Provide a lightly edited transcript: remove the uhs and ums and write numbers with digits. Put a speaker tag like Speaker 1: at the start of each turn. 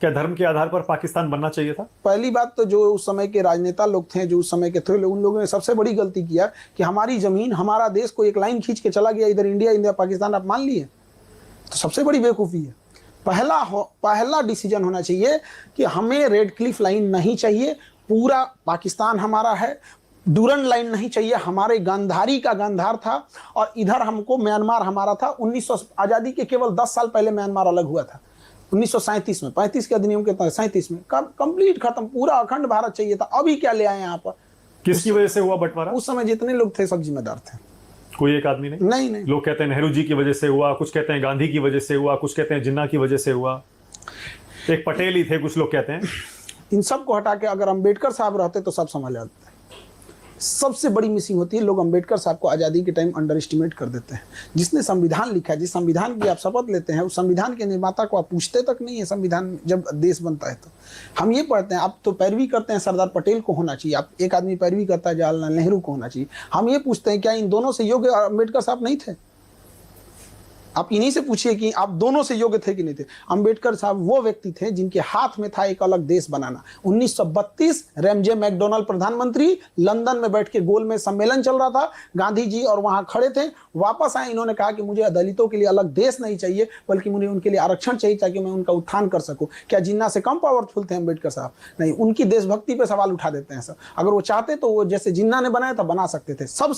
Speaker 1: क्या धर्म के आधार पर पाकिस्तान बनना चाहिए था?
Speaker 2: पहली बात तो जो उस समय के राजनेता लोग थे, जो उस समय के थे, उन लोगों ने सबसे बड़ी गलती किया कि हमारी जमीन, हमारा देश को एक लाइन खींच के चला गया, इधर इंडिया, इंडिया पाकिस्तान आप मान लिए, तो सबसे बड़ी बेवकूफ़ी है। पहला डिसीजन होना चाहिए कि हमें रेड क्लिफ लाइन नहीं चाहिए, पूरा पाकिस्तान हमारा है। डूरन लाइन नहीं चाहिए, हमारे गांधारी का गांधार था, और इधर हमको म्यांमार हमारा था। 1900 आज़ादी के केवल 10 साल पहले म्यांमार अलग हुआ था, 1937 में, 35 के अधिनियम के तहत 37 में कंप्लीट खत्म, पूरा अखंड भारत चाहिए था। अभी क्या ले आए यहाँ पर?
Speaker 1: किसकी वजह से हुआ बंटवारा?
Speaker 2: उस समय जितने लोग थे सब जिम्मेदार थे,
Speaker 1: कोई एक आदमी नहीं?
Speaker 2: नहीं।
Speaker 1: लोग कहते हैं नेहरू जी की वजह से हुआ, कुछ कहते हैं गांधी की वजह से हुआ, कुछ कहते हैं जिन्ना की वजह से हुआ, एक पटेल ही थे, कुछ लोग कहते हैं।
Speaker 2: इन सब को हटा के अगर अम्बेडकर साहब रहते तो सब संभाल जाते। सबसे बड़ी मिसिंग होती है, लोग अम्बेडकर साहब को आज़ादी के टाइम अंडर एस्टिमेट कर देते हैं। जिसने संविधान लिखा है, जिस संविधान की आप शपथ लेते हैं, उस संविधान के निर्माता को आप पूछते तक नहीं है। संविधान जब देश बनता है तो हम ये पढ़ते हैं, आप तो पैरवी करते हैं सरदार पटेल को होना चाहिए, आप एक आदमी पैरवी करता है जवाहरलाल नेहरू को होना चाहिए। हम ये पूछते हैं क्या इन दोनों से योग्य अम्बेडकर साहब नहीं थे? आप इन्हीं से पूछिए कि आप दोनों से योग्य थे कि नहीं थे। अंबेडकर साहब वो व्यक्ति थे जिनके हाथ में था एक अलग देश बनाना। 1932 रैमजे मैकडोनाल्ड प्रधानमंत्री, लंदन में बैठ के गोल में सम्मेलन चल रहा था, गांधी जी और वहां खड़े थे, वापस आए, इन्होंने कहा कि मुझे दलितों के लिए अलग देश नहीं चाहिए, बल्कि मुझे उनके लिए आरक्षण चाहिए ताकि मैं उनका उत्थान कर सकूं। क्या जिन्ना से कम पावरफुल थे अंबेडकर साहब? नहीं, उनकी देशभक्ति पे सवाल उठा देते हैं सब। अगर वो चाहते तो वो जैसे जिन्ना ने बनाया था बना सकते थे। सब